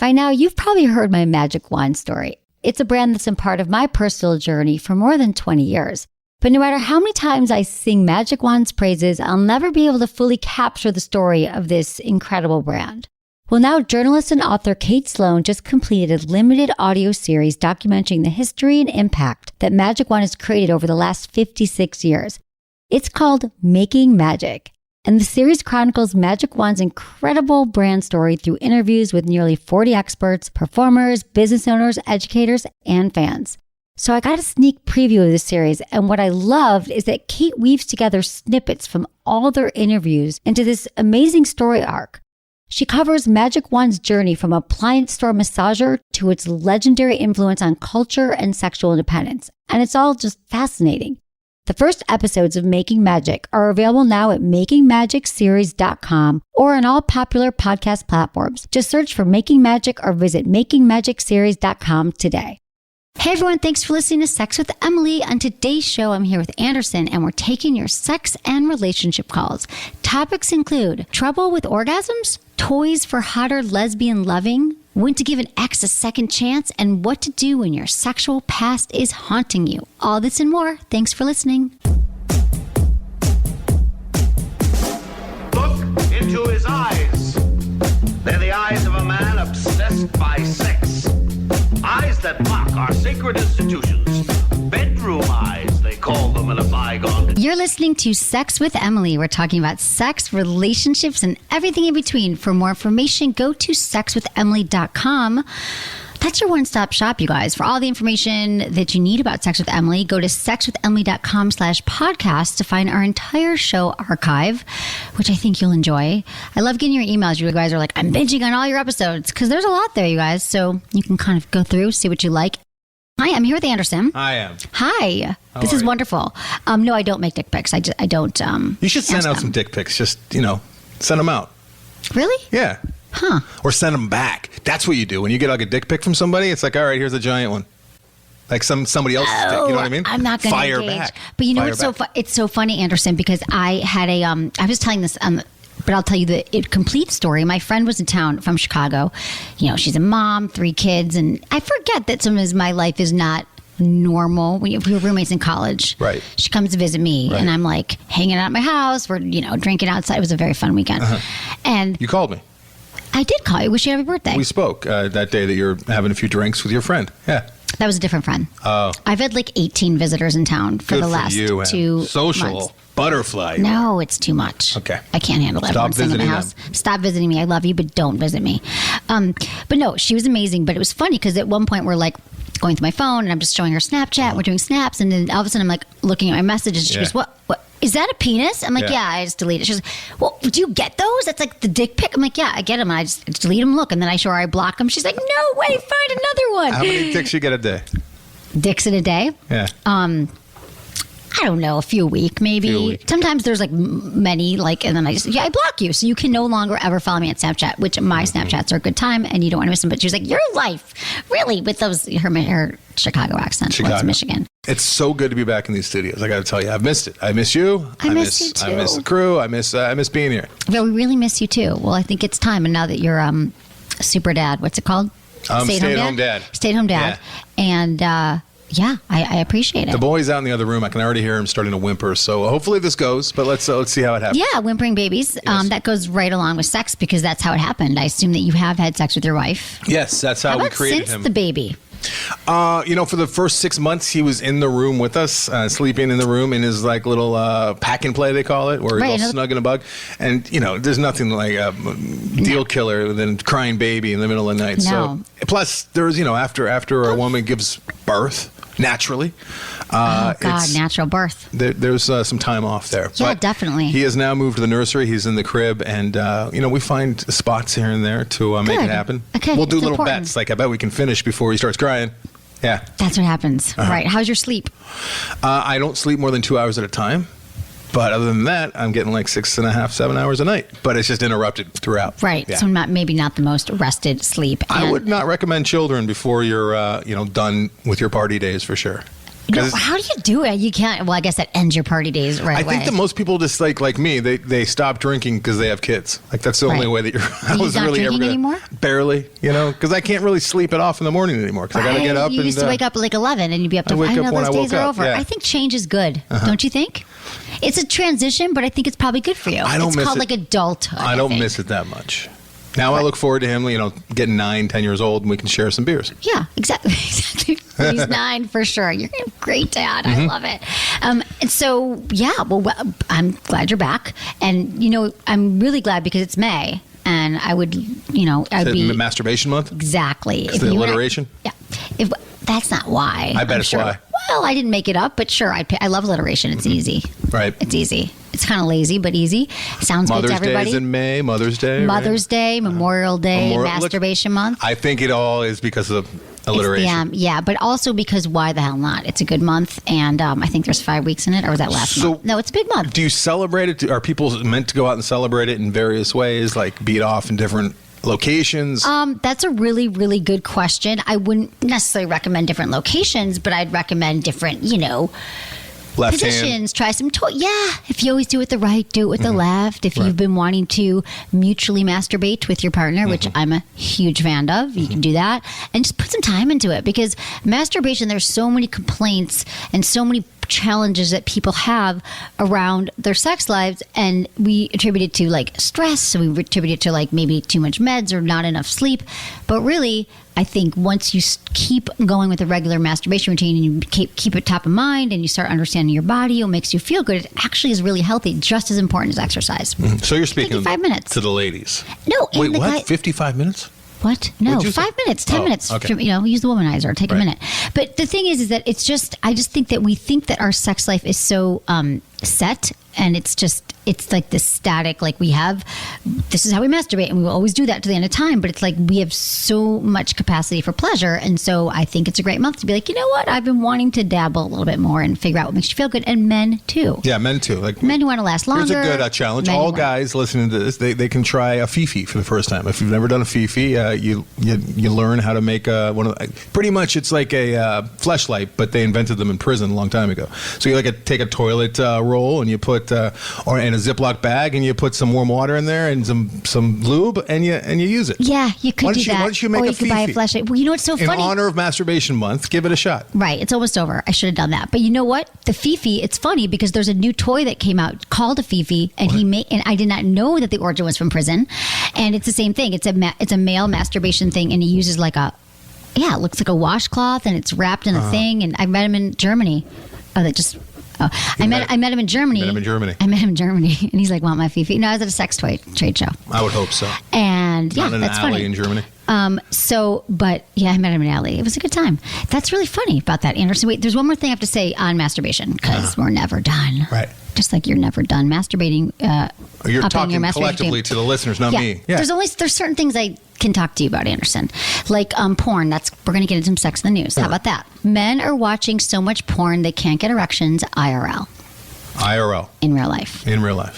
By now, you've probably heard my magic wand story. It's a brand that's been part of my personal journey for more than 20 years. But no matter how many times I sing Magic Wand's praises, I'll never be able to fully capture the story of this incredible brand. Well, now journalist and author Kate Sloan just completed a limited audio series documenting the history and impact that Magic Wand has created over the last 56 years. It's called Making Magic. And the series chronicles Magic Wand's incredible brand story through interviews with nearly 40 experts, performers, business owners, educators, and fans. So I got a sneak preview of this series, and what I loved is that Kate weaves together snippets from all their interviews into this amazing story arc. She covers Magic Wand's journey from appliance store massager to its legendary influence on culture and sexual independence, and it's all just fascinating. The first episodes of Making Magic are available now at makingmagicseries.com or on all popular podcast platforms. Just search for Making Magic or visit makingmagicseries.com today. Hey everyone, thanks for listening to Sex with Emily. On today's show, I'm here with Anderson, and we're taking your sex and relationship calls. Topics include trouble with orgasms, toys for hotter lesbian loving, when to give an ex a second chance, and what to do when your sexual past is haunting you. All this and more. Thanks for listening. Look into his eyes. They're the eyes of a man obsessed by sex. Eyes that mock our sacred institutions. Bedroom eyes, they call them in a bygone. You're listening to Sex with Emily. We're talking about sex, relationships, and everything in between. For more information, go to sexwithemily.com. That's your one-stop shop, you guys. For all the information that you need about Sex with Emily, go to sexwithemily.com/podcast to find our entire show archive, which I think you'll enjoy. I love getting your emails. You guys are like, I'm binging on all your episodes, because there's a lot there, you guys. So you can kind of go through, see what you like. Hi, I'm here with Anderson. I am. Hi. This is wonderful. No, I don't make dick pics. I don't. You should send out some dick pics. Just, send them out. Really? Yeah. Huh. Or send them back. That's what you do. When you get like a dick pic from somebody, it's like, all right, here's a giant one. Like somebody else's dick. You know what I mean? I'm not going to engage. Back. But you know what's it's so funny, Anderson, because I had I was telling this, but I'll tell you the complete story. My friend was in town from Chicago. She's a mom, 3 kids, and I forget that sometimes my life is not normal. We were roommates in college. Right. She comes to visit me, and I'm like hanging out at my house. We're, drinking outside. It was a very fun weekend. And you called me. I did call you. Wish you happy birthday. We spoke that day that you were having a few drinks with your friend. Yeah. That was a different friend. Oh. I've had like 18 visitors in town for the last 2 social months. Butterfly. No, it's too much. Okay. I can't handle it. Stop visiting in the house. Stop visiting me. I love you, but don't visit me. But no, she was amazing. But it was funny because at one point we're like going through my phone and I'm just showing her Snapchat. We're doing snaps. And then all of a sudden I'm like looking at my messages. She goes, what? Is that a penis? I'm like, yeah, I just deleted it. She goes, well, do you get those? That's like the dick pic. I'm like, yeah, I get them. I just delete them. Look. And then I show her I block them. She's like, no way, find another one. How many dicks you get a day? Dicks in a day? Yeah. I don't know, a few a week, maybe. Sometimes there's like many, and then I block you. So you can no longer ever follow me on Snapchat, which my Snapchats are a good time and you don't want to miss them. But she was like, your life, really, with her Chicago accent. What's Michigan? It's so good to be back in these studios. I got to tell you, I've missed it. I miss you. I miss you too. I miss the crew. I miss being here. Yeah, we really miss you too. Well, I think it's time. And now that you're super dad, what's it called? Stay-at-home dad. Stay-at-home dad. Yeah. And yeah, I appreciate it. The boy's out in the other room. I can already hear him starting to whimper. So hopefully this goes, but let's see how it happens. Yeah, whimpering babies. Yes. That goes right along with sex because that's how it happened. I assume that you have had sex with your wife. Yes, that's how we created since him. the baby? For the first 6 months, he was in the room with us, sleeping in the room in his like little pack and play, they call it, where he's all snug in a bug. And, there's nothing like a deal killer than crying baby in the middle of the night. No. So plus there's, after a woman gives birth, naturally. Natural birth. There's some time off there. Yeah, but definitely. He has now moved to the nursery. He's in the crib. And, we find spots here and there to make it happen. Okay, we'll do little important. bets. Like, I bet we can finish before he starts crying. Yeah. That's what happens. Right. How's your sleep? I don't sleep more than 2 hours at a time. But other than that, I'm getting like 6.5, 7 hours a night. But it's just interrupted throughout. Right. Yeah. So maybe not the most rested sleep. I would not recommend children before you're, done with your party days for sure. How do you do it? You can't. Well, I guess that ends your party days right away. I think that most people just like me, they stop drinking because they have kids. Like that's the only way that I was not really drinking ever anymore? Barely, because I can't really sleep it off in the morning anymore because I got to get up. You used to wake up at like 11 and you'd be up to. I know those days are over. Yeah. I think change is good. Don't you think? It's a transition, but I think it's probably good for you. It's called like adulthood. I don't miss it that much. Now I look forward to him, getting 9, 10 years old, and we can share some beers. Yeah, exactly. He's 9 for sure. You're a great dad. I love it. And so, I'm glad you're back. And, I'm really glad because it's May. And I would, I'd be... Masturbation month? Exactly. It's the alliteration? That's not why. I bet it's why. Well, I didn't make it up, but sure. I love alliteration. It's easy. Right. It's easy. It's kind of lazy, but easy. Sounds good to everybody. Mother's Day is in May. Mother's Day. Memorial Day, Masturbation Month. I think it all is because of alliteration. But also because why the hell not? It's a good month, and I think there's 5 weeks in it, or was that last month? No, it's a big month. Do you celebrate it? Are people meant to go out and celebrate it in various ways, like beat off in different locations? That's a really, really good question. I wouldn't necessarily recommend different locations, but I'd recommend different, Left positions, hand. try some toy. Yeah, if you always do it the right, do it with the left. If you've been wanting to mutually masturbate with your partner, which I'm a huge fan of, you can do that. And just put some time into it because masturbation, there's so many complaints and so many challenges that people have around their sex lives, and we attribute it to like stress, so we attribute it to like maybe too much meds or not enough sleep. But really, I think once you keep going with a regular masturbation routine and you keep it top of mind and you start understanding your body, it makes you feel good. It actually is really healthy, just as important as exercise. So you're speaking 55 minutes to the ladies. No, wait, what? 55 minutes? What? No, 5 minutes, 10 minutes. Okay. Use the womanizer. Take a minute. But the thing is that it's just, I just think that we think that our sex life is so set, and it's like this static, like this is how we masturbate, and we will always do that to the end of time. But it's like we have so much capacity for pleasure. And so I think it's a great month to be like, you know what? I've been wanting to dabble a little bit more and figure out what makes you feel good. And men too. Yeah, men too. Like men who want to last longer. Here's a good challenge. All guys listening to this, they can try a fifi for the first time. If you've never done a fifi, you learn how to make one of pretty much it's like a fleshlight, but they invented them in prison a long time ago. So you take a toilet roll and you put or in a Ziploc bag and you put some warm water in there and some lube and you use it. Yeah, you could do that. Why don't you make or a you could buy a fleshlight. Well, you know what's so funny? In honor of Masturbation Month, give it a shot. Right, it's almost over. I should have done that. But you know what? The fifi, it's funny because there's a new toy that came out called a fifi, and and I did not know that the origin was from prison. And it's the same thing. It's a male masturbation thing, and he uses like it looks like a washcloth, and it's wrapped in a thing. And I met him in Germany. I met him in Germany. I met him in Germany, and he's like, "Want my fifi?" No, I was at a sex toy trade show. I would hope so. And not in that's an alley funny. in Germany. I met him in an alley. It was a good time. That's really funny about that, Anderson. Wait, there's one more thing I have to say on masturbation because we're never done. Right. Just like you're never done masturbating. You're talking collectively to the listeners, not me. Yeah. There's certain things I can talk to you about, Anderson, like porn. We're going to get into some sex in the news. How about that? Men are watching so much porn they can't get erections. IRL. In real life. Internet.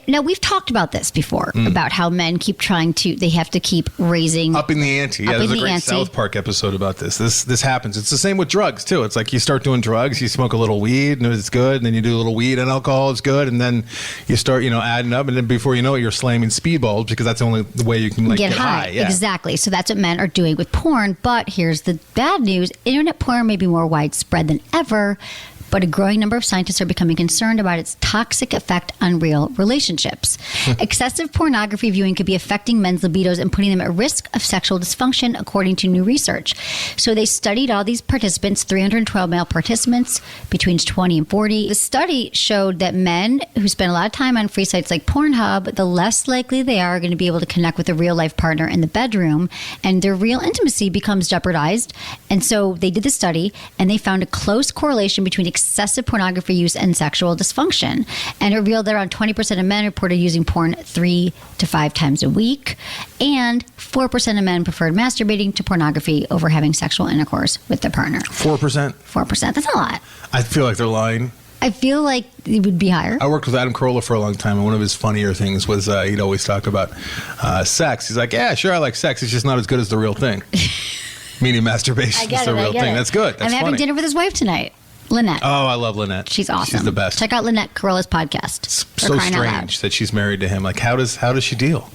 Now, we've talked about this before, about how men they have to keep raising. Upping the ante. Yeah, there's a great South Park episode about this. This happens. It's the same with drugs, too. It's like you start doing drugs, you smoke a little weed, and it's good, and then you do a little weed and alcohol, it's good, and then you start, adding up, and then before you know it, you're slamming speedballs because that's the only way you can get high. Yeah. Exactly. So that's what men are doing with porn, but here's the bad news. Internet porn may be more widespread than ever, but a growing number of scientists are becoming concerned about its toxic effect on real relationships. Excessive pornography viewing could be affecting men's libidos and putting them at risk of sexual dysfunction, according to new research. So they studied all these participants, 312 male participants between 20 and 40. The study showed that men who spend a lot of time on free sites like Pornhub, the less likely they are going to be able to connect with a real-life partner in the bedroom, and their real intimacy becomes jeopardized. And so they did the study, and they found a close correlation between excessive pornography use and sexual dysfunction, and it revealed that around 20% of men reported using porn 3 to 5 times a week, and 4% of men preferred masturbating to pornography over having sexual intercourse with their partner. 4%? 4%. That's a lot. I feel like they're lying. I feel like it would be higher. I worked with Adam Carolla for a long time, and one of his funnier things was he'd always talk about sex. He's like, yeah, sure, I like sex. It's just not as good as the real thing. Meaning masturbation is the real thing. That's good. That's I'm having dinner with his wife tonight, Lynette. Oh, I love Lynette. She's awesome. She's the best. Check out Lynette Corolla's podcast. It's so strange that she's married to him. Like, how does she deal?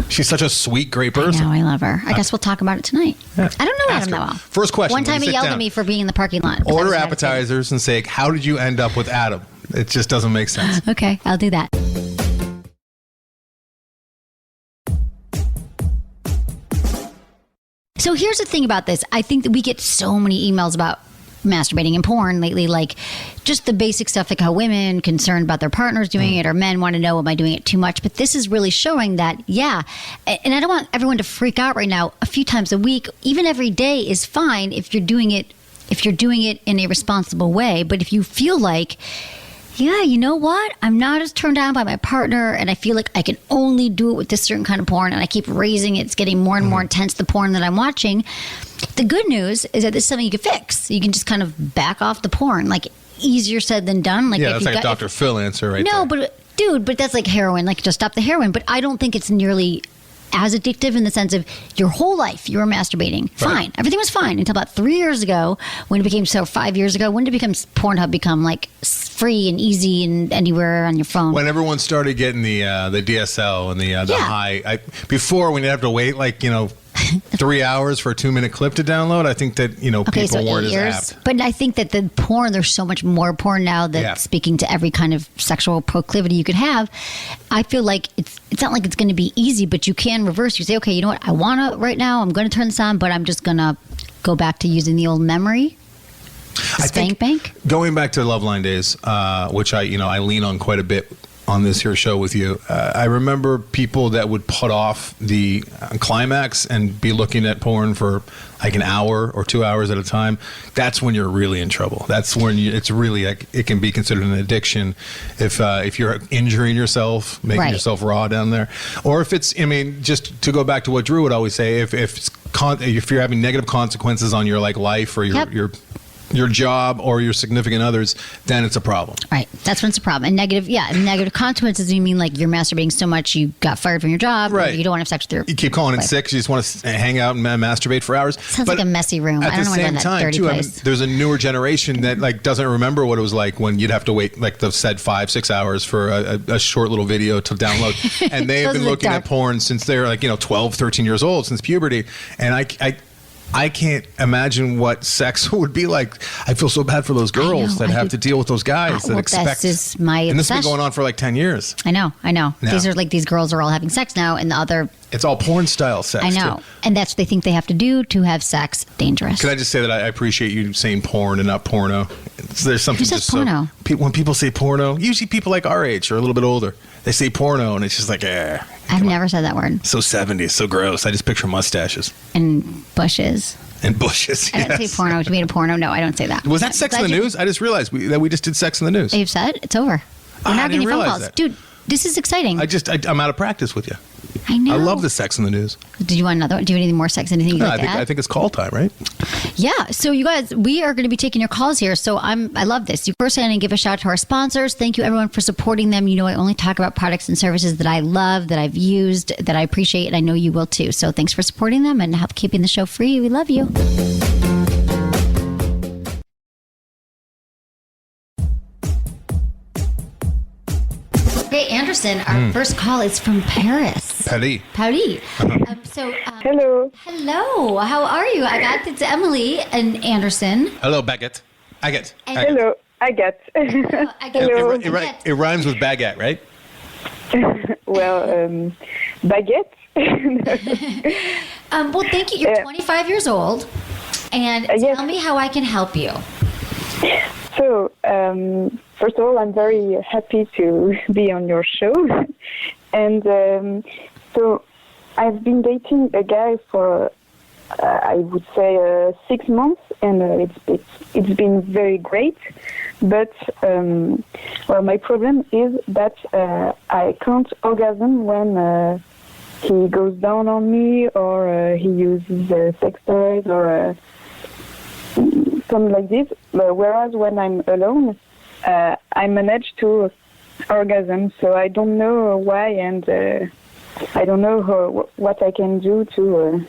She's such a sweet, great person. I love her. I guess we'll talk about it tonight. Yeah. I don't know Adam that well. First question. One time he yelled at me for being in the parking lot. Order appetizers and say, how did you end up with Adam? It just doesn't make sense. Okay, I'll do that. So here's the thing about this. I think that we get so many emails about masturbating and porn lately, like just the basic stuff, like how women concerned about their partners doing it, or men want to know, am I doing it too much? But this is really showing that, and I don't want everyone to freak out right now. A few times a week, even every day is fine if you're doing it in a responsible way. But if you feel like, you know what? I'm not as turned on by my partner, and I feel like I can only do it with this certain kind of porn, and I keep raising it. It's getting more and more intense, the porn that I'm watching. The good news is that this is something you can fix. You can just kind of back off the porn. Like, easier said than done. Like, that's like a Dr. Phil answer right there. No, but that's like heroin. Like, just stop the heroin. But I don't think it's nearly as addictive in the sense of your whole life you were masturbating. Fine. Right. Everything was fine until about 3 years ago when it became 5 years ago. When did Pornhub become like free and easy and anywhere on your phone? When everyone started getting the DSL and the high. Before, when you have to wait 3 hours for a 2-minute clip to download, I think that, people weren't as apt. But I think that the porn, there's so much more porn now that's speaking to every kind of sexual proclivity you could have. I feel like it's not like it's going to be easy, but you can reverse. You say, okay, you know what? I want to right now. I'm going to turn this on, but I'm just going to go back to using the old memory. Spank bank. Going back to Loveline days, which I lean on quite a bit on this here show with you. I remember people that would put off the climax and be looking at porn for like an hour or 2 hours at a time. That's when you're really in trouble. That's when it's really it can be considered an addiction if you're injuring yourself, making yourself raw down there, or if it's. I mean, just to go back to what Drew would always say, if you're having negative consequences on your life or your job or your significant others, then it's a problem. Right. That's when it's a problem. And negative consequences, you mean like you're masturbating so much you got fired from your job, right? Or you don't want to have sex with your You keep calling in sick, you just want to hang out and masturbate for hours. Sounds like a messy room. At I don't the know same time, too, there's a newer generation that doesn't remember what it was like when you'd have to wait the said 5-6 hours for a short little video to download. And they have been looking at porn since they're 12, 13 years old, since puberty. And I can't imagine what sex would be like. I feel so bad for those girls that have to deal with those guys that expect. This is my and this has been going on for 10 years. I know. No. These girls are all having sex now, and the other. It's all porn style sex. I know, too. And that's what they think they have to do to have sex. Dangerous. Can I just say that I appreciate you saying porn and not porno? There's something. Who says porno? When people say porno, usually people like our age or a little bit older, they say porno, and it's just like, I've never said that word. So 70s, so gross. I just picture mustaches and bushes. And bushes. I don't say porno to be a porno. No, I don't say that. Was that Sex in the News? I just realized that we just did Sex in the News. You've said it's over. We're not getting phone calls, dude. This is exciting. I'm out of practice with you. I know. I love the Sex in the News. Did you want another one? Do you want any more sex? Anything you'd like to add? I think it's call time, right? Yeah. So you guys, we are going to be taking your calls here. So I love this. First, I'm going to give a shout out to our sponsors. Thank you, everyone, for supporting them. I only talk about products and services that I love, that I've used, that I appreciate, and I know you will too. So thanks for supporting them and help keeping the show free. We love you. Hey, Anderson, our first call is from Paris. Paris. Hello. Hello. How are you? It's Emily and Anderson. Hello, Baguette. Agate. Hello, Agate. Hello. It rhymes with baguette, right? Well, baguette. Well, thank you. You're 25 years old. And tell me how I can help you. So, first of all, I'm very happy to be on your show. And so I've been dating a guy for, I would say, 6 months, and it's been very great. But, my problem is that I can't orgasm when he goes down on me, or he uses sex toys, or something like this. Whereas when I'm alone, I manage to orgasm. So I don't know why, and I don't know what I can do to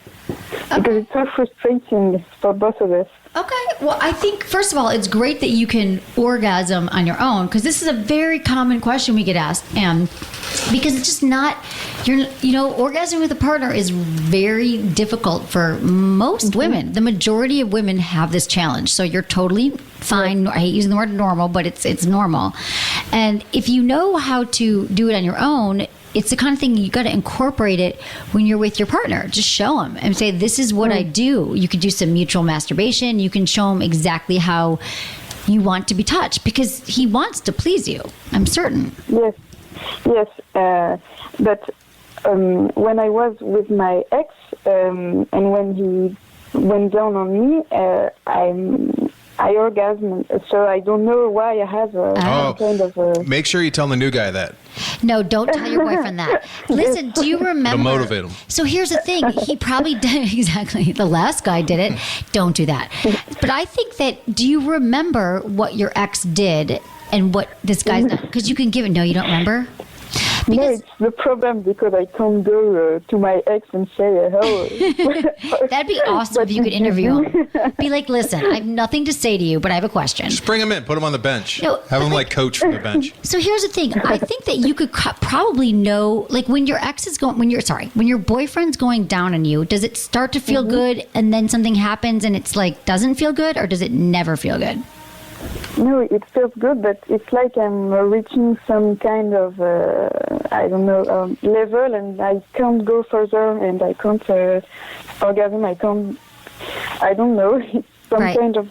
because it's so frustrating for both of us. Okay. Well, I think, first of all, it's great that you can orgasm on your own, because this is a very common question we get asked. And because it's just not, orgasming with a partner is very difficult for most women. The majority of women have this challenge. So you're totally fine. I hate using the word normal, but it's normal. And if you know how to do it on your own, it's the kind of thing you got to incorporate it when you're with your partner. Just show them and say, this is what I do. You could do some mutual masturbation. You can show him exactly how you want to be touched, because he wants to please you. I'm certain. Yes. But when I was with my ex, and when he went down on me, I orgasmed, so I don't know why I have kind of a... Make sure you tell the new guy that. No, don't tell your boyfriend that. Listen, do you remember... To motivate him. So here's the thing. He probably did... Exactly. The last guy did it. Don't do that. But I think that... Do you remember what your ex did and what this guy's done? Because you can give it... No, you don't remember? No, it's the problem, because I can't go to my ex and say, hello. That'd be awesome if you could interview him. Be like, listen, I have nothing to say to you, but I have a question. Just bring him in. Put him on the bench. No, have him coach from the bench. So here's the thing. I think that you could probably know, like when your ex is going, when your boyfriend's going down on you, does it start to feel good and then something happens and it's like, doesn't feel good, or does it never feel good? No, it feels good, but it's like I'm reaching some kind of, level, and I can't go further, and I can't orgasm, I don't know, it's some kind of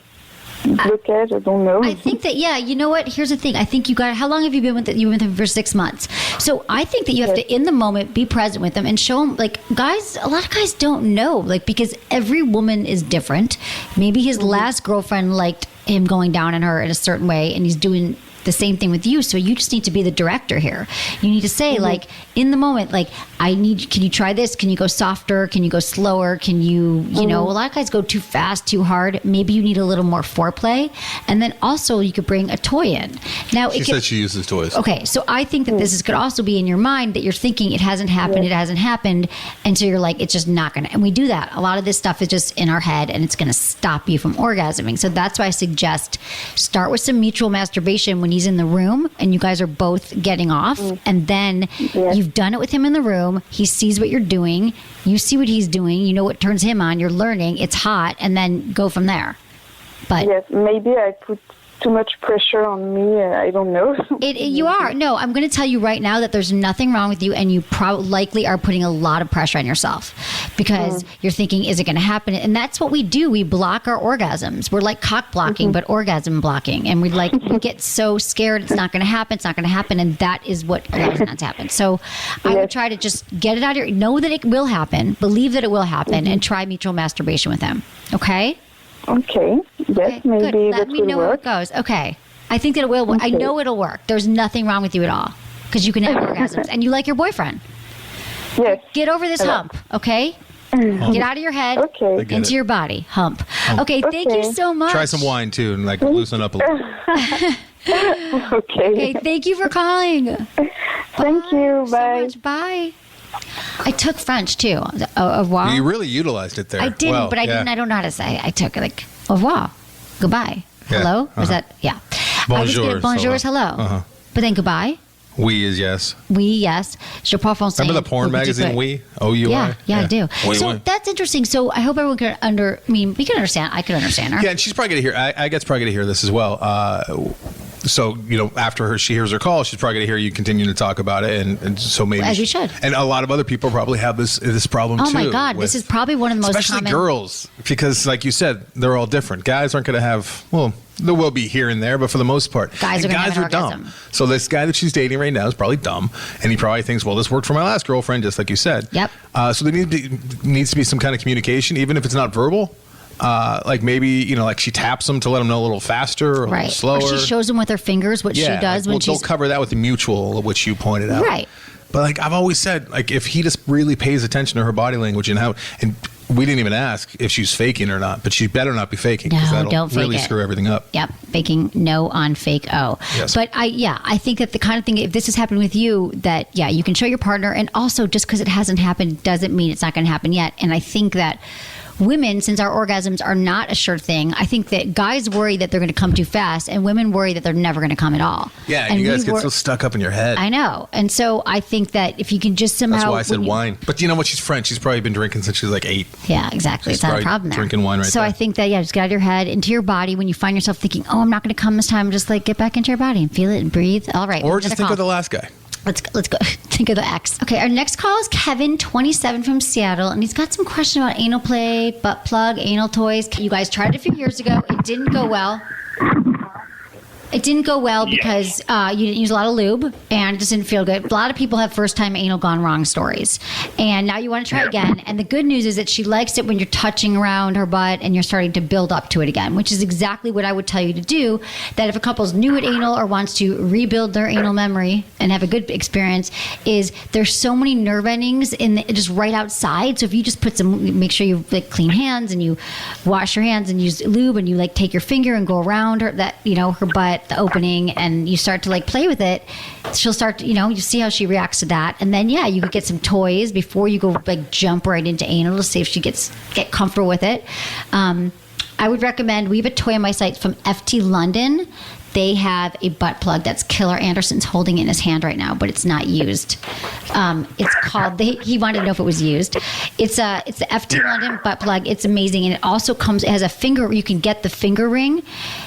blockage, I don't know. I think that, you know what? Here's the thing. I think how long have you been with him? You've been with him for 6 months. So I think that you have to, in the moment, be present with him and show him, guys, a lot of guys don't know, because every woman is different. Maybe his last girlfriend liked him going down on her in a certain way, and he's doing the same thing with you. So you just need to be the director here. You need to say, in the moment, can you try this? Can you go softer? Can you go slower? Can you, a lot of guys go too fast, too hard. Maybe you need a little more foreplay. And then also you could bring a toy in. Now, she said she uses toys. Okay. So I think that this could also be in your mind, that you're thinking it hasn't happened. And so you're like, it's just not going to, and we do that. A lot of this stuff is just in our head, and it's going to stop you from orgasming. So that's why I suggest start with some mutual masturbation when he's in the room and you guys are both getting off, and then you've done it with him in the room. He sees what you're doing, you see what he's doing, you know what turns him on, you're learning, it's hot, and then go from there. But yes, maybe I put too much pressure on me. I don't know. You are. No, I'm going to tell you right now that there's nothing wrong with you, and you likely are putting a lot of pressure on yourself, because you're thinking, is it going to happen? And that's what we do. We block our orgasms. We're like cock blocking, but orgasm blocking. And we get so scared it's not going to happen. It's not going to happen. And that is what allows it not to happen. So I would try to just get it out of your, know that it will happen, believe that it will happen, and try mutual masturbation with him. Okay? Okay. Yes, maybe good. that Let me know how it goes. Okay. I think that it will. Okay. I know it'll work. There's nothing wrong with you at all, because you can have orgasms, and you like your boyfriend. Yes. Get over this hump, okay? Get out of your head, into your body. Hump. Okay, thank you so much. Try some wine, too, and loosen up a little. Okay, thank you for calling. Thank you. Bye. So much. Bye. I took French too. Au revoir. You really utilized it there. I didn't, but I didn't. I don't know how to say. I took au revoir, goodbye, hello. Was that bonjour? Bonjour is hello, but then goodbye. Oui is yes. Oui, yes. Je parle français. Remember the porn magazine Oui? OUI? Yeah, I do. Oui, so oui. That's interesting. So I hope everyone can we can understand. I can understand her. Yeah, and she's probably going to hear. I guess probably going to hear this as well. So, after she hears her call, she's probably going to hear you continue to talk about it. And so maybe... As we should. And a lot of other people probably have this problem, too. Oh, my God. This is probably one of the most especially girls. Because, like you said, they're all different. Guys aren't going to have... Well, there will be here and there, but for the most part... Guys are dumb. So this guy that she's dating right now is probably dumb. And he probably thinks, well, this worked for my last girlfriend, just like you said. Yep. So there needs to be some kind of communication, even if it's not verbal. Maybe, she taps them to let them know a little faster or a little slower. Or she shows them with her fingers what she does when she's... They'll cover that with the mutual, which you pointed out. Right. But I've always said, if he just really pays attention to her body language and we didn't even ask if she's faking or not, but she better not be faking. No, that'll don't fake really it. screw everything up. Yep. Faking no on fake O. Yes. But I think that the kind of thing, if this has happened with you, that, you can show your partner. And also, just because it hasn't happened doesn't mean it's not going to happen yet. And I think that women, since our orgasms are not a sure thing, I think that guys worry that they're going to come too fast, and women worry that they're never going to come at all. Yeah, and you guys get so stuck up in your head. I know. And so I think that if you can just somehow... That's why I said wine. But you know what? She's French. She's probably been drinking since she was like 8. Yeah, exactly. It's not a problem there. Drinking wine right So there. I think that, just get out of your head, into your body. When you find yourself thinking, oh, I'm not going to come this time, just get back into your body and feel it and breathe. All right. Or just think of the last guy. Let's go. Think of the X. Okay, our next call is Kevin, 27, from Seattle, and he's got some question about anal play, butt plug, anal toys. You guys tried it a few years ago. It didn't go well. It didn't go well because you didn't use a lot of lube, and it just didn't feel good. A lot of people have first-time anal gone wrong stories. And now you want to try again. And the good news is that she likes it when you're touching around her butt and you're starting to build up to it again, which is exactly what I would tell you to do, that if a couple's new at anal or wants to rebuild their anal memory and have a good experience, is there's so many nerve endings just right outside. So if you just make sure you clean hands and you wash your hands and use lube and you take your finger and go around her, her butt, the opening, and you start to play with it, she'll start to, you see how she reacts to that. And then you could get some toys before you go jump right into anal to see if she get comfortable with it. I would recommend, we have a toy on my site from FT London. They have a butt plug that's killer. Anderson's holding it in his hand right now, but it's not used. It's called, he wanted to know if it was used. It's the FT London butt plug. It's amazing. And it also it has a finger, you can get the finger ring,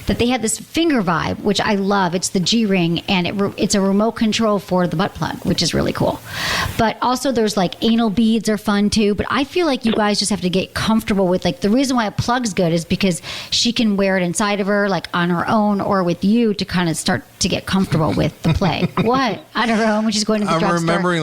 that they have this finger vibe, which I love. It's the G ring, and it's a remote control for the butt plug, which is really cool. But also there's anal beads are fun too. But I feel like you guys just have to get comfortable with, the reason why a plug's good is because she can wear it inside of her, on her own or with you, to kind of start to get comfortable with the play. What? On her own when she's going to the drugstore. I'm remembering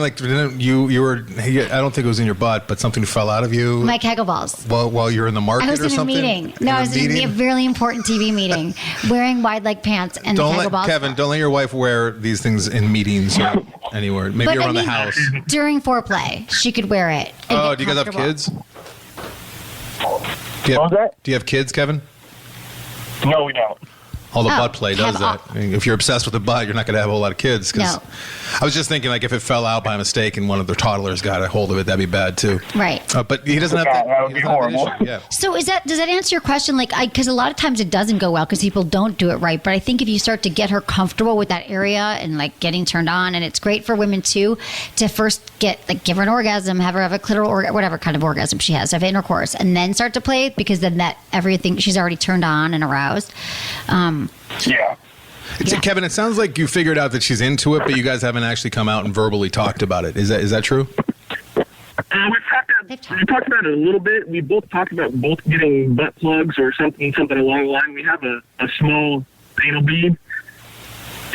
you were, I don't think it was in your butt, but something fell out of you. My kegel balls. While you're in the market or something? I was in a meeting. No, I was in a really important TV meeting, wearing wide leg pants and the kegel balls. Kevin, don't let your wife wear these things in meetings or anywhere. Maybe around the house. During foreplay, she could wear it. Oh, do you guys have kids? Do you have kids, Kevin? No, we don't. All the butt play does that. If you're obsessed with the butt, you're not going to have a whole lot of kids. No. I was just thinking, if it fell out by mistake and one of the toddlers got a hold of it, that'd be bad too. Right. But he doesn't have that. That would be horrible. Yeah. So does that answer your question? Because a lot of times it doesn't go well because people don't do it right. But I think if you start to get her comfortable with that area and getting turned on, and it's great for women too, to first give her an orgasm, have her have a clitoral whatever kind of orgasm she has, have intercourse, and then start to play, because then everything, she's already turned on and aroused. Yeah. Kevin, it sounds like you figured out that she's into it, but you guys haven't actually come out and verbally talked about it. Is that true? We talked about it a little bit. We both talked about getting butt plugs or something along the line. We have a small anal bead,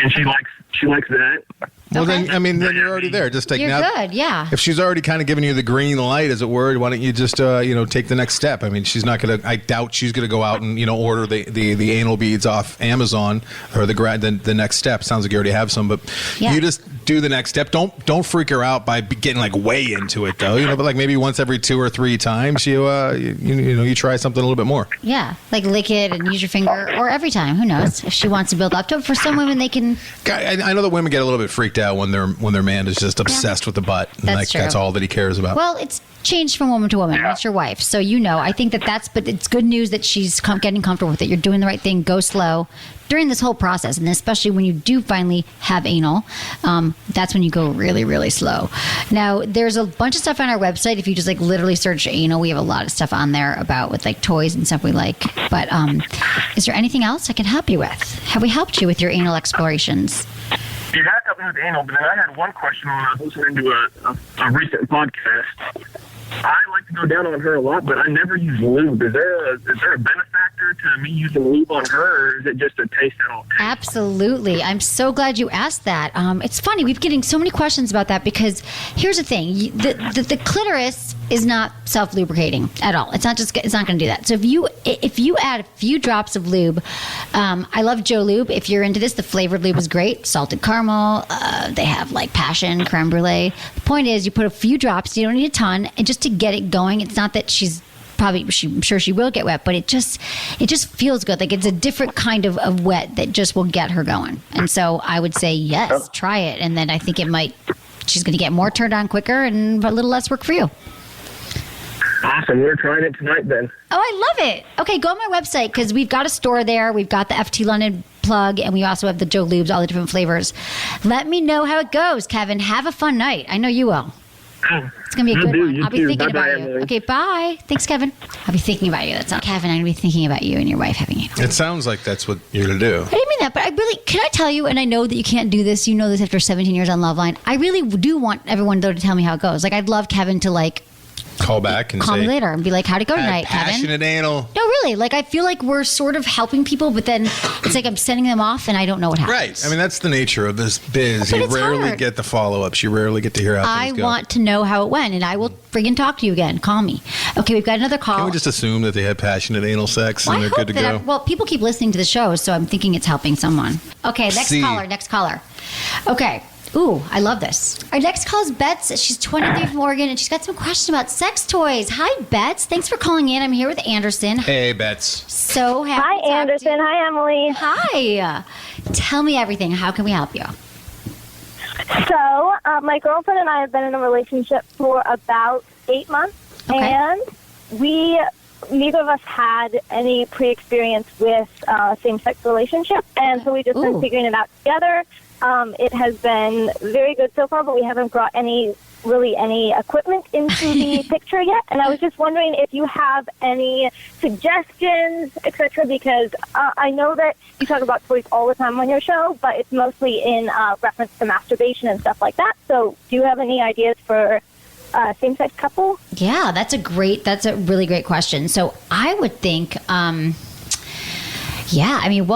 and she likes that. Well, then you're already there. Just you're good, yeah. If she's already kind of given you the green light, as it were, why don't you just take the next step? She's not gonna. I doubt she's gonna go out and order the anal beads off Amazon or the next step. Sounds like you already have some, but you just do the next step. Don't freak her out by getting way into it though. But maybe once every 2 or 3 times you try something a little bit more. Yeah, lick it and use your finger, or every time. Who knows if she wants to build up to it? For some women, they can. I know that women get a little bit freaked out when their man is just obsessed with the butt, and that's all that he cares about. Well, it's changed from woman to woman. That's your wife, so I think but it's good news that she's getting comfortable with it. You're doing the right thing. Go slow during this whole process, and especially when you do finally have anal, that's when you go really, really slow. Now, there's a bunch of stuff on our website. If you just literally search anal, we have a lot of stuff on there about with toys and stuff we like. But is there anything else I can help you with? Have we helped you with your anal explorations? You had helped me with anal, but then I had one question when I was listening to a recent podcast. I like to go down on her a lot, but I never use lube. Is there a benefactor to me using lube on her, or is it just a taste that I'll take? Absolutely. I'm so glad you asked that. It's funny. We've getting so many questions about that, because here's the thing. The clitoris is not self-lubricating at all. It's not going to do that. So if you add a few drops of lube, I love Joe Lube. If you're into this, the flavored lube is great. Salted caramel. They have passion, creme brulee. The point is, you put a few drops. You don't need a ton, and just to get it going. It's not that she's I'm sure she will get wet, but it just feels good. Like it's a different kind of wet that just will get her going. And so I would say, yes, try it. And then I think she's going to get more turned on quicker and a little less work for you. Awesome. We're trying it tonight then. Oh, I love it. Okay, go on my website because we've got a store there. We've got the FT London plug, and we also have the Joe Lubes, all the different flavors. Let me know how it goes, Kevin. Have a fun night. I know you will. It's going to be a good one. I'll be thinking about you. Emily. Okay, bye. Thanks, Kevin. I'll be thinking about you. That's not Kevin. I'm going to be thinking about you and your wife having you. It sounds like that's what you're going to do. I didn't mean that, but can I tell you, and I know that you can't do this, you know this after 17 years on Loveline, I really do want everyone, though, to tell me how it goes. Like, I'd love Kevin to, like, call back and call say, me later and be like, how'd it go tonight, Kevin? Passionate anal. No, really. Like, I feel like we're sort of helping people, but then it's like I'm sending them off and I don't know what happens. Right. I mean, that's the nature of this biz. But You it's rarely hard. get the follow-ups. You rarely get to hear how I things go. want to know how it went, and I will friggin' talk to you again. Call me. Okay, we've got another call. Can we just assume that they had passionate anal sex Well, and I they're good to hope that go? well, people keep listening to the show, so I'm thinking it's helping someone. Okay, next caller. Okay. Ooh, I love this. Our next call is Bets. She's 23 from Oregon, and she's got some questions about sex toys. Hi, Bets. Thanks for calling in. I'm here with Anderson. Hey, Bets. So happy Hi, to talk Anderson. to you. Hi, Emily. Hi. Tell me everything. How can we help you? So, my girlfriend and I have been in a relationship for about 8 months, and neither of us had any pre-experience with same-sex relationship, and so we've just been figuring it out together. It has been very good so far, but we haven't brought any equipment into the picture yet. And I was just wondering if you have any suggestions, etc., because I know that you talk about toys all the time on your show, but it's mostly in reference to masturbation and stuff like that. So do you have any ideas for same-sex couple? Yeah, that's a really great question. So I would think, what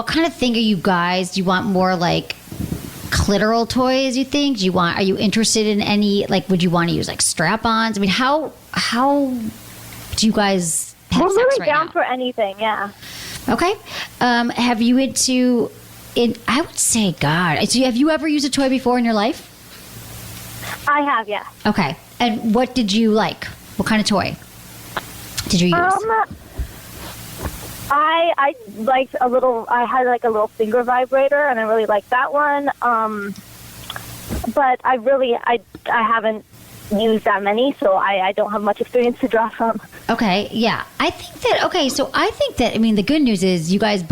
kind of thing are you guys? Do you want more like clitoral toys, you think? Are you interested in any, like, would you want to use like strap-ons? I mean, how do you guys have We're sex really right down now? for anything, yeah. Okay. Have you I would say, God, so have you ever used a toy before in your life? I have, yeah. Okay. And what did you like? What kind of toy did you use? I liked I had like a little finger vibrator, and I really liked that one. But I haven't used that many, so I don't have much experience to draw from. Okay, yeah. I think that, I mean, the good news is you guys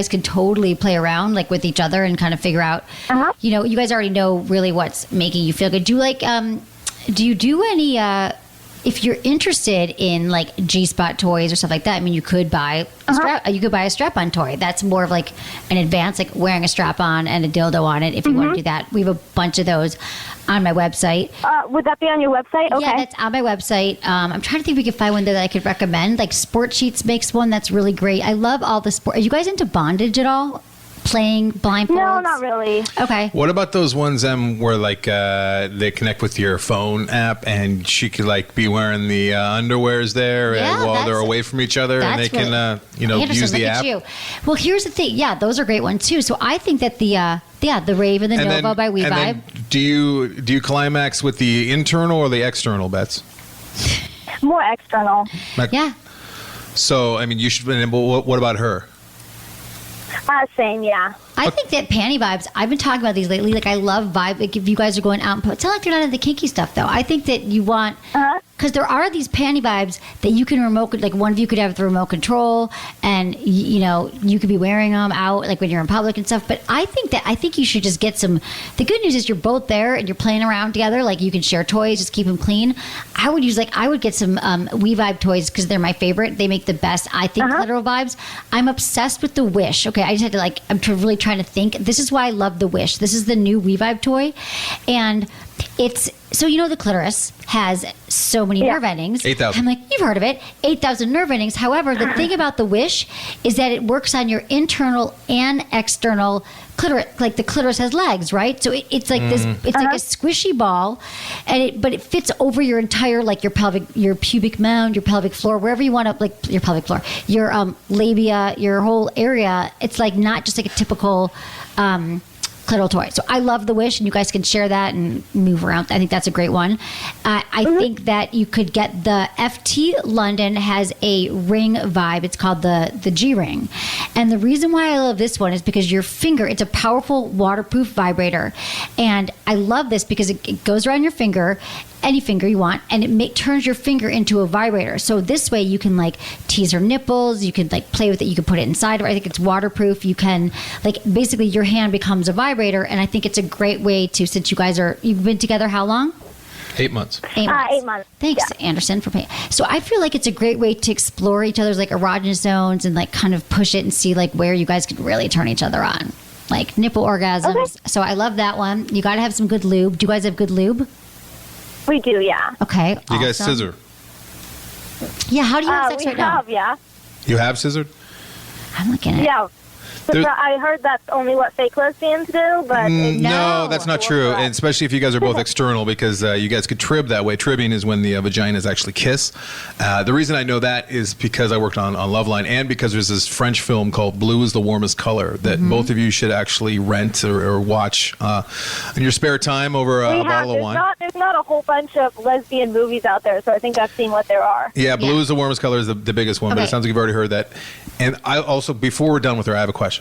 can totally play around like with each other and kind of figure out, you guys already know really what's making you feel good. Do you like, do you do any, if you're interested in like G-spot toys or stuff like that, I mean, you could buy a strap-on toy. That's more of like an advanced, like wearing a strap-on and a dildo on it. If you want to do that, we have a bunch of those on my website. Would that be on your website? Okay. Yeah, that's on my website. I'm trying to think if we could find one there that I could recommend. Like Sport Sheets makes one that's really great. I love all the sport. Are you guys into bondage at all? Playing blindfolds? No, not really. Okay. What about those ones where like they connect with your phone app and she could like be wearing the underwears there while they're away from each other and they can Anderson, use the look app? at you. Well, here's the thing. Yeah, those are great ones too. So I think that the Rave and the Nova by WeVibe. And then do you climax with the internal or the external bets? More external. Yeah. So I mean, you should. What about her? Same, yeah. I think that panty vibes, I've been talking about these lately. Like, I love vibe. Like, if you guys are going out and put, it's not like they're not into the kinky stuff, though. I think that you want, because there are these panty vibes that you can remote, like one of you could have the remote control and, you could be wearing them out, like when you're in public and stuff. But I think you should just get some, the good news is you're both there and you're playing around together. Like, you can share toys, just keep them clean. I would get some WeVibe toys because they're my favorite. They make the best, I think, clitoral vibes. I'm obsessed with the Wish. Okay, I just had to I'm really trying to think. This is why I love the Wish. This is the new WeVibe toy. And it's, so the clitoris has so many nerve endings. 8,000. I'm like, you've heard of it. 8,000 nerve endings. However, the thing about the Wish is that it works on your internal and external clitoris. Like the clitoris has legs, right? So it's like this, it's like a squishy ball, but it fits over your entire, like your pubic mound, your pelvic floor, wherever you want to, like your pelvic floor, your labia, your whole area. It's like not just like a typical clitoral toy. So I love the Wish, and you guys can share that and move around. I think that's a great one. I think that you could get the FT London has a ring vibe. It's called the G ring. And the reason why I love this one is because your finger, it's a powerful waterproof vibrator. And I love this because it goes around your finger, any finger you want, and it turns your finger into a vibrator. So this way you can like tease her nipples, you can like play with it, you can put it inside of her. I think it's waterproof. You can like basically your hand becomes a vibrator, and I think it's a great way to, since you've been together how long? 8 months. 8 months. 8 months. Thanks, Anderson, for paying. So I feel like it's a great way to explore each other's like erogenous zones and like kind of push it and see like where you guys can really turn each other on. Like nipple orgasms. Okay. So I love that one. You got to have some good lube. Do you guys have good lube? We do, yeah. Okay. You guys awesome. scissor. Yeah, how do you have sex we right now? have, yeah. You have scissored? I'm looking at it. Yeah. There's- I heard that's only what fake lesbians do, but No, that's not true, Correct. and especially if you guys are both external, because you guys could trib that way. Tribbing is when the vaginas actually kiss. The reason I know that is because I worked on Loveline, and because there's this French film called Blue is the Warmest Color that both of you should actually rent or watch in your spare time over a bottle of wine. There's not a whole bunch of lesbian movies out there, so I think I've seen what there are. Yeah, Blue is the Warmest Color is the biggest one, but Okay. it sounds like you've already heard that. And I also, before we're done with her, I have a question.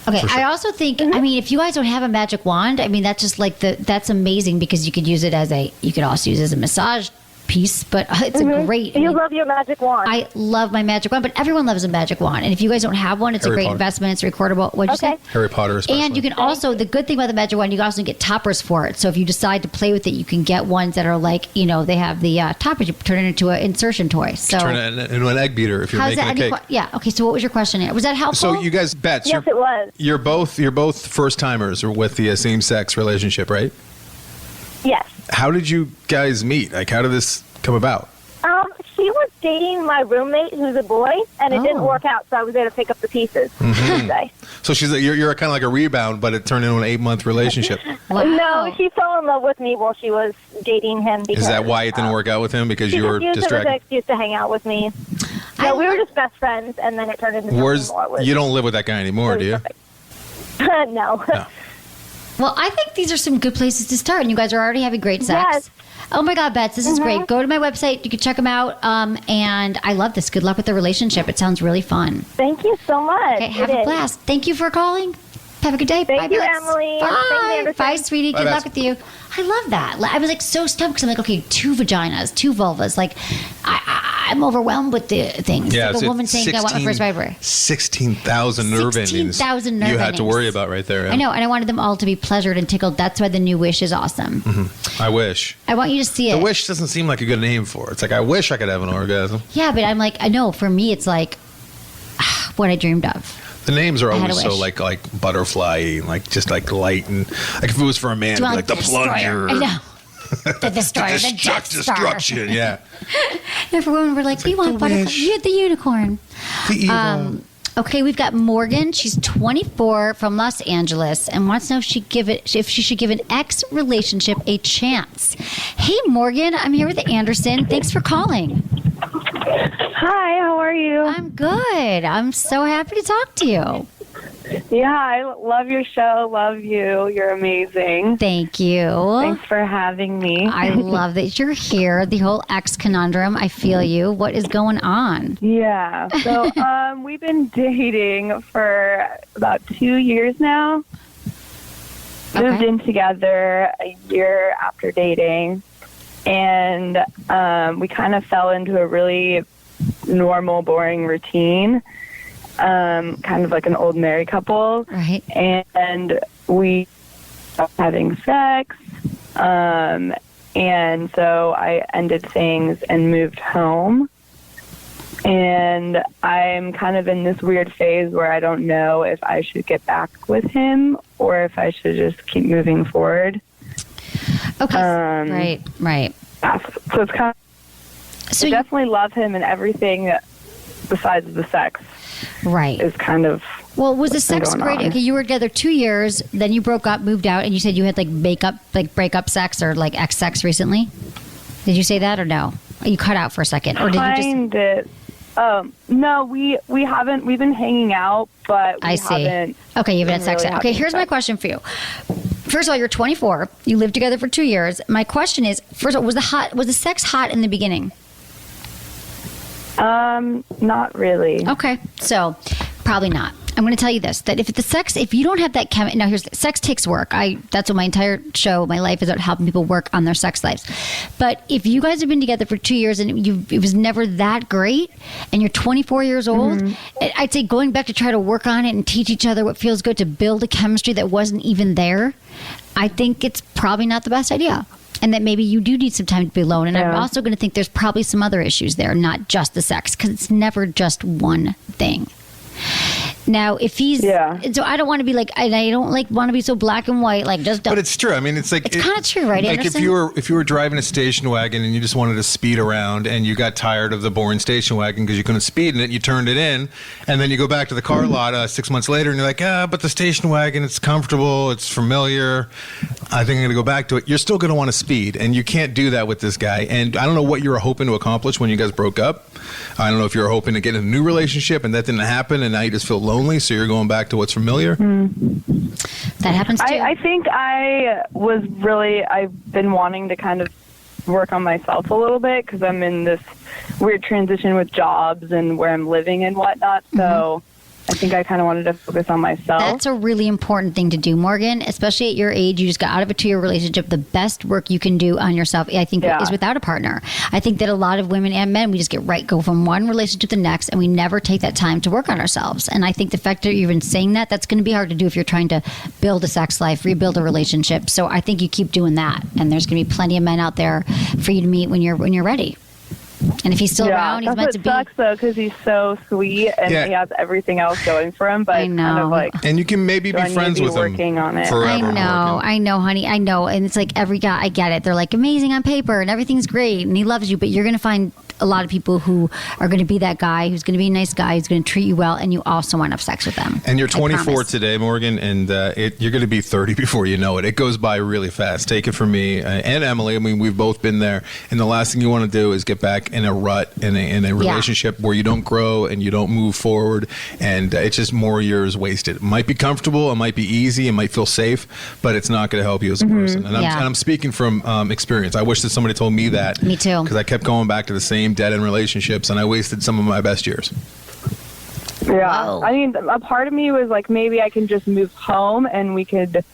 Okay, For sure. I also think, I mean, if you guys don't have a magic wand, I mean, that's just like that's amazing because you could use it you could also use it as a massage piece, but it's a great. You love your magic wand. I love my magic wand, but everyone loves a magic wand. And if you guys don't have one, it's a Harry great Potter. investment. It's recordable. What'd you Okay. say? Harry Potter especially. And you can also, the good thing about the magic wand, you can also get toppers for it. So if you decide to play with it, you can get ones that are like, they have the toppers. You turn it into an insertion toy. So turn it into an egg beater if you're how's making that? a cake. Yeah. Okay. So what was your question? Was that helpful? So you guys, Bets, yes, it was. you're both first timers with the same sex relationship, right? Yes. How did you guys meet? Like, how did this come about? She was dating my roommate, who's a boy, and it didn't Oh. work out, so I was there to pick up the pieces. per se. So you're kind of like a rebound, but it turned into an 8-month relationship. Wow. No, she fell in love with me while she was dating him. Because, Is that why it didn't work out with him? Because She you were just used it as an distracted? excuse to hang out with me. No, we were just best friends, and then it turned into something more. You don't live with that guy anymore, do you? No. No. Well, I think these are some good places to start, and you guys are already having great sex. Yes. Oh my God, Bets, this is great. Go to my website. You can check them out. And I love this. Good luck with the relationship. It sounds really fun. Thank you so much. Okay, have It a is. blast. Thank you for calling. Have a good day. Thank Bye, you, Bets. Emily. Thank you, Bye. Anderson. Bye, sweetie. Bye, Good Bets. luck with you. I love that. I was like so stumped because I'm like, okay, 2 vaginas, 2 vulvas. Like, I'm overwhelmed with the things. Yeah, like it's a woman saying, I want my first vibrator. 16,000 nerve endings 16,000 nerve you had to endings. worry about right there. Yeah. I know, and I wanted them all to be pleasured and tickled. That's why the new Wish is awesome. I wish. I want you to see it. The wish doesn't seem like a good name for it. It's like, I wish I could have an orgasm. Yeah, but I'm like, I know, for me, it's like what I dreamed of. The names are I had always a so wish. like butterfly, like just like light, and like if it was for a man, Do it'd you be want like the plunger. I know. The destroyer, the Death Star. Destruction, yeah. And for women, we're like, we want butterfly. wish. You had the unicorn. The evil. Okay, we've got Morgan. She's 24 from Los Angeles and wants to know if she should give an ex relationship a chance. Hey, Morgan, I'm here with Anderson. Thanks for calling. Hi, how are you? I'm good. I'm so happy to talk to you. Yeah, I love your show. Love you. You're amazing. Thank you. Thanks for having me. I love that you're here. The whole ex conundrum. I feel you. What is going on? Yeah. So we've been dating for about 2 years now. Moved Okay. in together a year after dating. And we kind of fell into a really normal, boring routine. Kind of like an old married couple. Right. And we stopped having sex. And so I ended things and moved home. And I'm kind of in this weird phase where I don't know if I should get back with him or if I should just keep moving forward. Okay. Right. So it's kind of, So I you, definitely love him and everything besides the sex right. is kind of. Well, was the what's been sex going great? on. Okay, you were together 2 years, then you broke up, moved out, and you said you had breakup sex or like ex sex recently. Did you say that or no? You cut out for a second, or did you just? Kind of. No, we haven't. We've been hanging out, but we haven't. Okay, you haven't had sex yet. Okay, here's my question for you. First of all, you're 24. You lived together for 2 years. My question is, first of all, was the sex hot in the beginning? Not really. Okay, so probably not. I'm going to tell you this, that if you don't have that now sex takes work. That's what my entire show, my life is about helping people work on their sex lives. But if you guys have been together for 2 years and it was never that great and you're 24 years old, I'd say going back to try to work on it and teach each other what feels good to build a chemistry that wasn't even there, I think it's probably not the best idea. And that maybe you do need some time to be alone. And I'm also going to think there's probably some other issues there, not just the sex, because it's never just one thing. Now, if he's, so I don't want to be like, and I don't want to be so black and white, like just don't. But it's true. I mean, it's like it's kind of true, right? Like Anderson? if you were driving a station wagon and you just wanted to speed around and you got tired of the boring station wagon because you couldn't speed in it, you turned it in, and then you go back to the car lot 6 months later and you're like, but the station wagon, it's comfortable, it's familiar. I think I'm going to go back to it. You're still going to want to speed, and you can't do that with this guy. And I don't know what you were hoping to accomplish when you guys broke up. I don't know if you were hoping to get in a new relationship and that didn't happen, and now you just feel lonely, so you're going back to what's familiar. That happens too. I think I've been wanting to kind of work on myself a little bit because I'm in this weird transition with jobs and where I'm living and whatnot. So I think I kind of wanted to focus on myself. That's a really important thing to do, Morgan, especially at your age. You just got out of a 2-year relationship. The best work you can do on yourself, I think, is without a partner. I think that a lot of women and men, we just go from one relationship to the next, and we never take that time to work on ourselves. And I think the fact that you're even saying that's going to be hard to do if you're trying to build a sex life, rebuild a relationship. So I think you keep doing that, and there's going to be plenty of men out there for you to meet when you're ready. And if he's still around, he's meant to be. It sucks though because he's so sweet and he has everything else going for him. But I know. Kind of like, and you can maybe be friends with him. Working on it. Forever. I know, honey. I know. And it's like every guy, I get it. They're like amazing on paper and everything's great and he loves you, but you're going to find a lot of people who are going to be that guy who's going to be a nice guy who's going to treat you well, and you also want to have sex with them. And you're 24 today, Morgan, and you're going to be 30 before you know it. It goes by really fast. Take it from me and Emily. I mean, we've both been there. And the last thing you want to do is get back in a rut in a relationship where you don't grow and you don't move forward, and it's just more years wasted. It might be comfortable, it might be easy, it might feel safe, but it's not going to help you as a person. And I'm speaking from experience. I wish that somebody told me that. Me too. Because I kept going back to the same dead-end relationships, and I wasted some of my best years. Yeah. Whoa. I mean, a part of me was like, maybe I can just move home and we could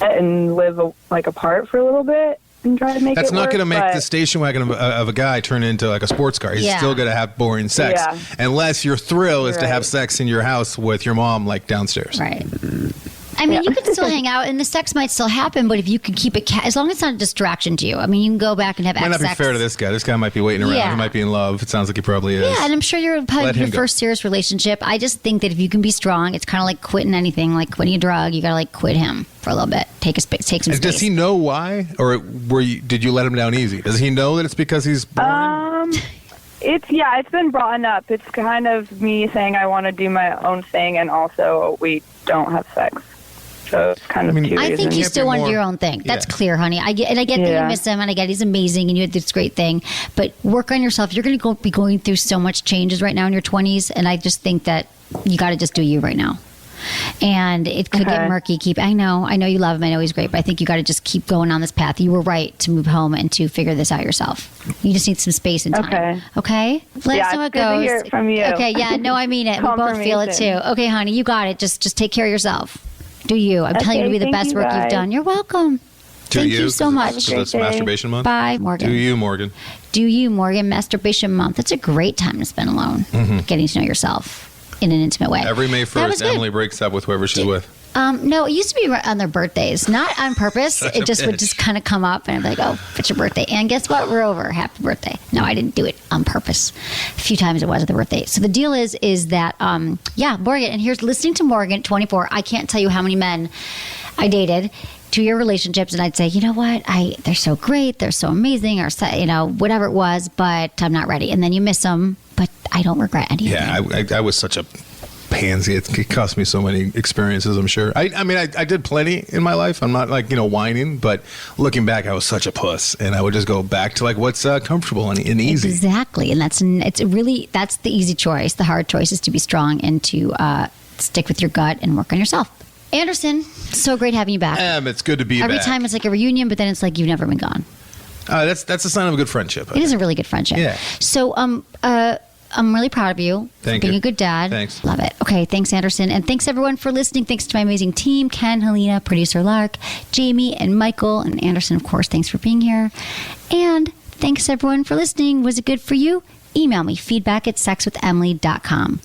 live apart for a little bit and try to make That's it not work, going to make but the station wagon of a guy turn into like a sports car. He's still going to have boring sex. Yeah. Unless your thrill is to have sex in your house with your mom, like downstairs. Right. I mean, you can still hang out, and the sex might still happen, but if you can keep it, as long as it's not a distraction to you. I mean, you can go back and have Might not be sex. fair to this guy. This guy might be waiting around. Yeah. He might be in love. It sounds like he probably is. Yeah, and I'm sure you're probably your first serious relationship. I just think that if you can be strong, it's kind of like quitting anything, like quitting a drug. You got to like quit him for a little bit. Take some space. Does he know why, or did you let him down easy? Does he know that it's because he's boring? It's been brought up. It's kind of me saying I want to do my own thing, and also we don't have sex. So it's kind of two I think reasons. you still want to do your own thing. That's clear, honey. I get that you miss him, and I get he's amazing, and you had this great thing. But work on yourself. You're going to be going through so much changes right now in your 20s, and I just think that you got to just do you right now. And it could get murky. I know you love him. I know he's great, but I think you got to just keep going on this path. You were right to move home and to figure this out yourself. You just need some space and time. Okay? Let us know how it goes. To hear it from you. Okay, yeah, no, I mean it. We both feel it too. Okay, honey, you got it. Just take care of yourself. Do you. I'm telling you to be the best work you've done. You're welcome. Thank you so much. So it's Masturbation Month? Bye, Morgan. Do you, Morgan. Do you, Morgan. Masturbation Month. It's a great time to spend alone, getting to know yourself in an intimate way. Every May 1st, Emily breaks up with whoever she's with. No, it used to be on their birthdays. Not on purpose. It just would just kind of come up, and I'd be like, oh, it's your birthday. And guess what? We're over. Happy birthday. No, I didn't do it on purpose. A few times it was at the birthday. So the deal is that, Morgan, and here's listening to Morgan, 24. I can't tell you how many men I dated, 2-year relationships, and I'd say, you know what? They're so great. They're so amazing, or, whatever it was, but I'm not ready. And then you miss them, but I don't regret anything. Yeah, I was such a pain handsy. It cost me so many experiences, I'm sure. I mean, I did plenty in my life. I'm not like, whining, but looking back, I was such a puss. And I would just go back to like what's comfortable and easy. Exactly. And that's the easy choice. The hard choice is to be strong and to stick with your gut and work on yourself. Anderson, so great having you back. It's good to be back. Every time it's like a reunion, but then it's like you've never been gone. That's a sign of a good friendship. It is a really good friendship. Yeah. So I'm really proud of you for being a good dad. Thanks. Love it. Okay, thanks, Anderson. And thanks, everyone, for listening. Thanks to my amazing team, Ken, Helena, producer Lark, Jamie, and Michael, and Anderson, of course. Thanks for being here. And thanks, everyone, for listening. Was it good for you? Email me, feedback@sexwithemily.com.